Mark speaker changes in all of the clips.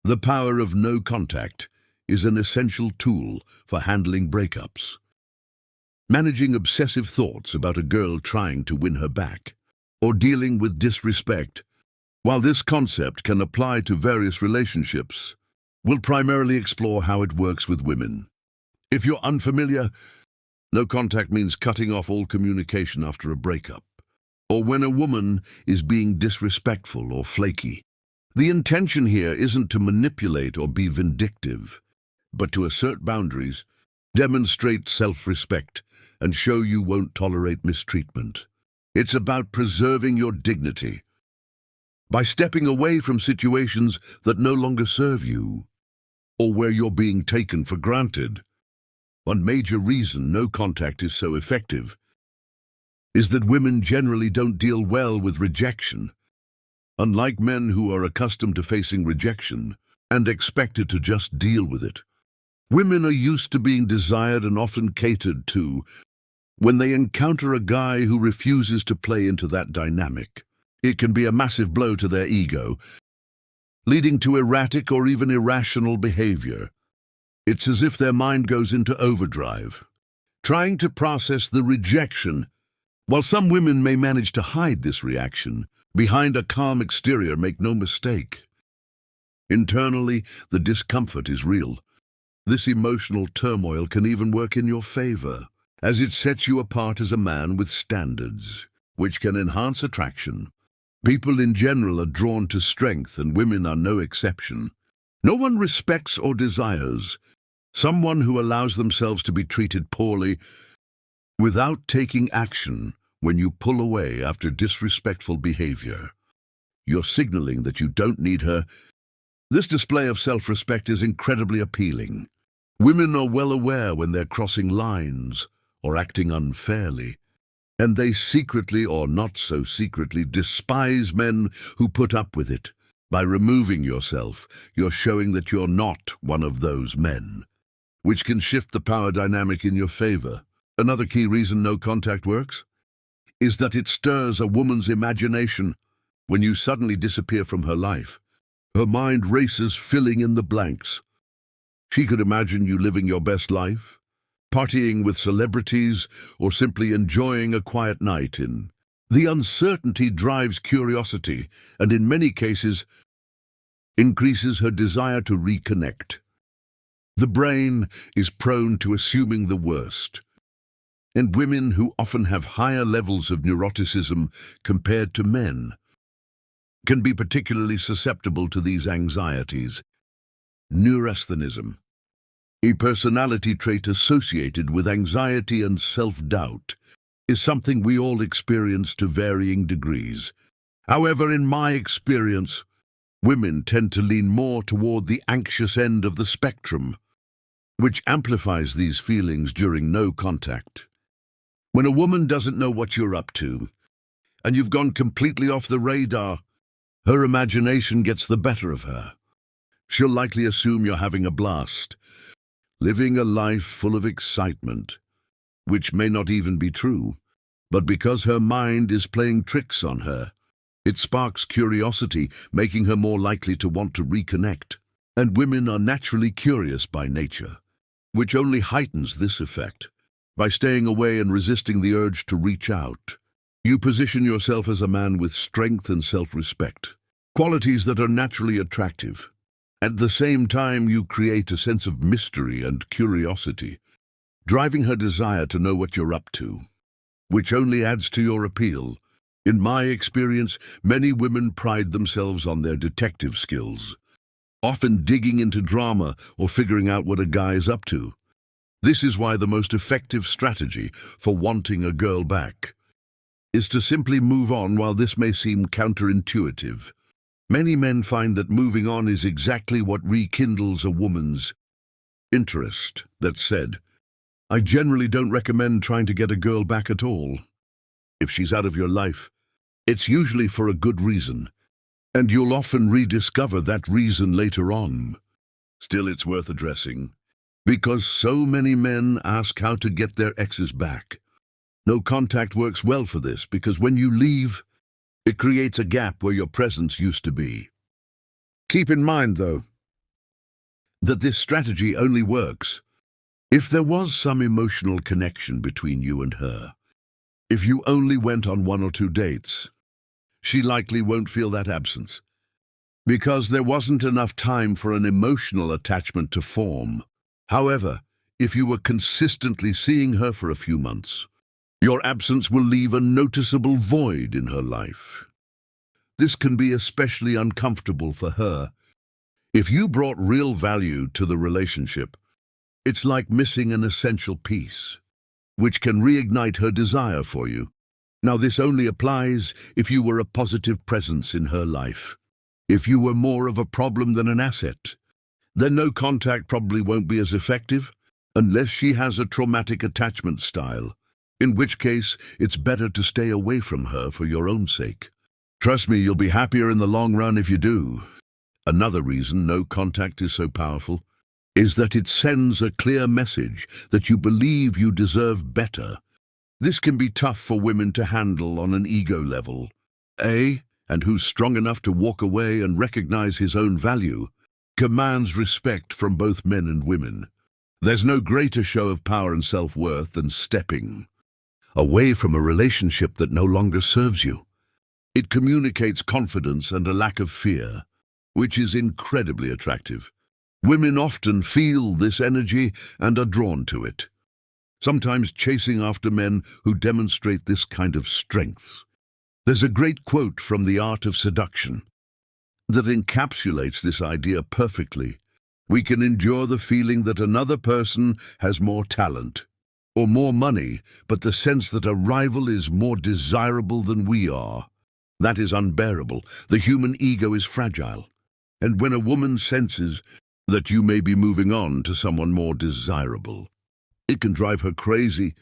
Speaker 1: The power of no contact is an essential tool for handling breakups. Managing obsessive thoughts about a girl trying to win her back, or dealing with disrespect. While this concept can apply to various relationships, we'll primarily explore how it works with women. If you're unfamiliar, no contact means cutting off all communication after a breakup, or when a woman is being disrespectful or flaky. The intention here isn't to manipulate or be vindictive, but to assert boundaries, demonstrate self-respect, and show you won't tolerate mistreatment. It's about preserving your dignity by stepping away from situations that no longer serve you, or where you're being taken for granted. One major reason no contact is so effective is that women generally don't deal well with rejection. Unlike men who are accustomed to facing rejection and expected to just deal with it, women are used to being desired and often catered to. When they encounter a guy who refuses to play into that dynamic, it can be a massive blow to their ego, leading to erratic or even irrational behavior. It's as if their mind goes into overdrive, trying to process the rejection. While some women may manage to hide this reaction behind a calm exterior, make no mistake, internally, the discomfort is real. This emotional turmoil can even work in your favor, as it sets you apart as a man with standards, which can enhance attraction. People in general are drawn to strength, and women are no exception. No one respects or desires someone who allows themselves to be treated poorly without taking action. When you pull away after disrespectful behavior, you're signaling that you don't need her. This display of self-respect is incredibly appealing. Women are well aware when they're crossing lines or acting unfairly, and they secretly or not so secretly despise men who put up with it. By removing yourself, you're showing that you're not one of those men, which can shift the power dynamic in your favor. Another key reason no contact works is that it stirs a woman's imagination. When you suddenly disappear from her life, her mind races, filling in the blanks. She could imagine you living your best life, partying with celebrities, or simply enjoying a quiet night in. The uncertainty drives curiosity, and in many cases, increases her desire to reconnect. The brain is prone to assuming the worst, and women who often have higher levels of neuroticism compared to men can be particularly susceptible to these anxieties. Neurasthenism, a personality trait associated with anxiety and self-doubt, is something we all experience to varying degrees. However, in my experience, women tend to lean more toward the anxious end of the spectrum, which amplifies these feelings during no contact. When a woman doesn't know what you're up to, and you've gone completely off the radar, her imagination gets the better of her. She'll likely assume you're having a blast, living a life full of excitement, which may not even be true. But because her mind is playing tricks on her, it sparks curiosity, making her more likely to want to reconnect. And women are naturally curious by nature, which only heightens this effect. By staying away and resisting the urge to reach out, you position yourself as a man with strength and self-respect, qualities that are naturally attractive. At the same time, you create a sense of mystery and curiosity, driving her desire to know what you're up to, which only adds to your appeal. In my experience, many women pride themselves on their detective skills, often digging into drama or figuring out what a guy is up to. This is why the most effective strategy for wanting a girl back is to simply move on. While this may seem counterintuitive, many men find that moving on is exactly what rekindles a woman's interest. That said, I generally don't recommend trying to get a girl back at all. If she's out of your life, it's usually for a good reason, and you'll often rediscover that reason later on. Still, it's worth addressing, because so many men ask how to get their exes back. No contact works well for this, because when you leave, it creates a gap where your presence used to be. Keep in mind, though, that this strategy only works if there was some emotional connection between you and her. If you only went on 1 or 2 dates, she likely won't feel that absence, because there wasn't enough time for an emotional attachment to form. However, if you were consistently seeing her for a few months, your absence will leave a noticeable void in her life. This can be especially uncomfortable for her. If you brought real value to the relationship, it's like missing an essential piece, which can reignite her desire for you. Now, this only applies if you were a positive presence in her life. If you were more of a problem than an asset, then no contact probably won't be as effective unless she has a traumatic attachment style, in which case it's better to stay away from her for your own sake. Trust me, you'll be happier in the long run if you do. Another reason no contact is so powerful is that it sends a clear message that you believe you deserve better. This can be tough for women to handle on an ego level. And who's strong enough to walk away and recognize his own value, commands respect from both men and women. There's no greater show of power and self-worth than stepping away from a relationship that no longer serves you. It communicates confidence and a lack of fear, which is incredibly attractive. Women often feel this energy and are drawn to it, sometimes chasing after men who demonstrate this kind of strength. There's a great quote from The Art of Seduction that encapsulates this idea perfectly. We can endure the feeling that another person has more talent or more money, but the sense that a rival is more desirable than we are, that is unbearable. The human ego is fragile, and when a woman senses that you may be moving on to someone more desirable, it can drive her crazy.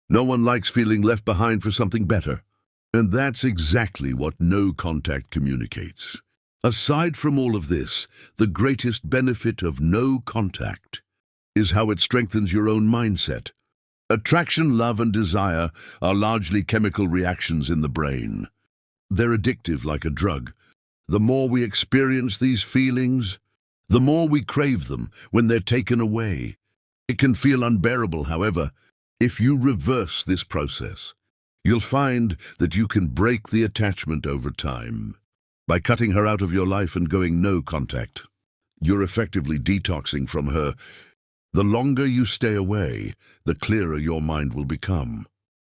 Speaker 1: No one likes feeling left behind for something better. And that's exactly what no contact communicates. Aside from all of this, the greatest benefit of no contact is how it strengthens your own mindset. Attraction, love, and desire are largely chemical reactions in the brain. They're addictive like a drug. The more we experience these feelings, the more we crave them when they're taken away. It can feel unbearable, however. If you reverse this process, you'll find that you can break the attachment over time. By cutting her out of your life and going no contact, you're effectively detoxing from her. The longer you stay away, the clearer your mind will become,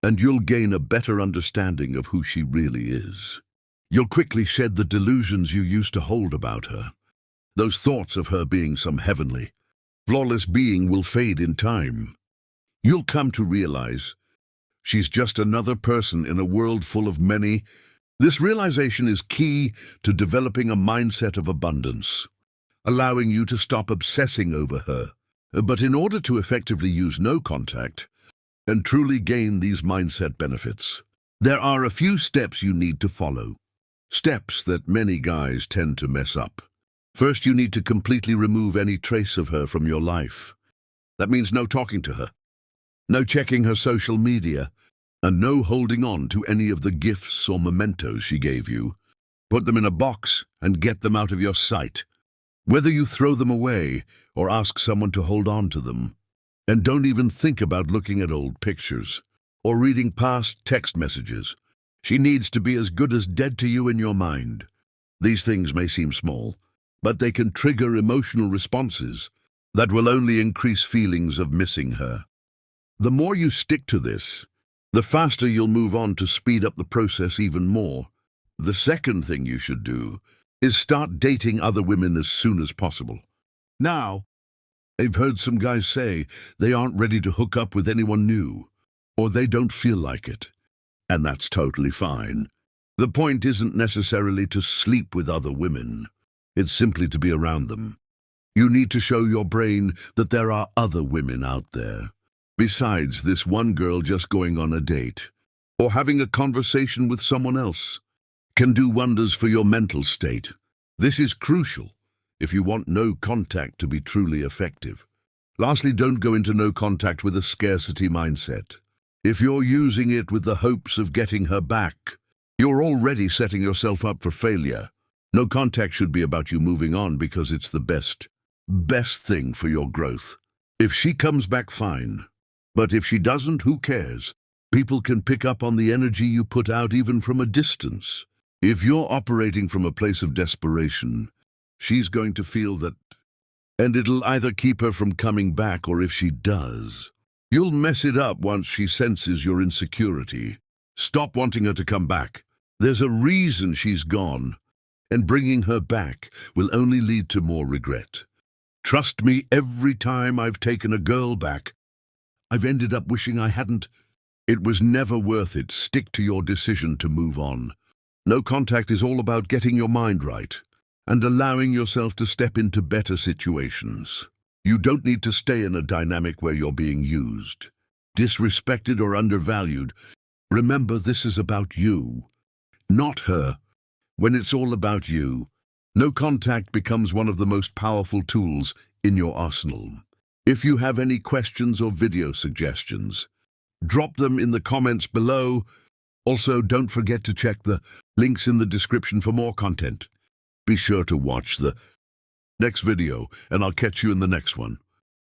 Speaker 1: and you'll gain a better understanding of who she really is. You'll quickly shed the delusions you used to hold about her. Those thoughts of her being some heavenly, flawless being will fade in time. You'll come to realize she's just another person in a world full of many. This realization is key to developing a mindset of abundance, allowing you to stop obsessing over her. But in order to effectively use no contact and truly gain these mindset benefits, there are a few steps you need to follow. Steps that many guys tend to mess up. First, you need to completely remove any trace of her from your life. That means no talking to her, no checking her social media, and no holding on to any of the gifts or mementos she gave you. Put them in a box and get them out of your sight. Whether you throw them away or ask someone to hold on to them. And don't even think about looking at old pictures or reading past text messages. She needs to be as good as dead to you in your mind. These things may seem small, but they can trigger emotional responses that will only increase feelings of missing her. The more you stick to this, the faster you'll move on to speed up the process even more. The second thing you should do is start dating other women as soon as possible. Now, I've heard some guys say they aren't ready to hook up with anyone new, or they don't feel like it. And that's totally fine. The point isn't necessarily to sleep with other women. It's simply to be around them. You need to show your brain that there are other women out there, besides this one girl. Just going on a date or having a conversation with someone else can do wonders for your mental state. This is crucial if you want no contact to be truly effective. Lastly, don't go into no contact with a scarcity mindset. If you're using it with the hopes of getting her back, you're already setting yourself up for failure. No contact should be about you moving on because it's the best best thing for your growth. If she comes back, fine. But if she doesn't, who cares? People can pick up on the energy you put out even from a distance. If you're operating from a place of desperation, she's going to feel that, and it'll either keep her from coming back, or if she does, you'll mess it up once she senses your insecurity. Stop wanting her to come back. There's a reason she's gone, and bringing her back will only lead to more regret. Trust me, every time I've taken a girl back, I've ended up wishing I hadn't. It was never worth it. Stick to your decision to move on. No contact is all about getting your mind right and allowing yourself to step into better situations. You don't need to stay in a dynamic where you're being used, disrespected, or undervalued. Remember, this is about you, not her. When it's all about you, no contact becomes one of the most powerful tools in your arsenal. If you have any questions or video suggestions, drop them in the comments below. Also, don't forget to check the links in the description for more content. Be sure to watch the next video, and I'll catch you in the next one.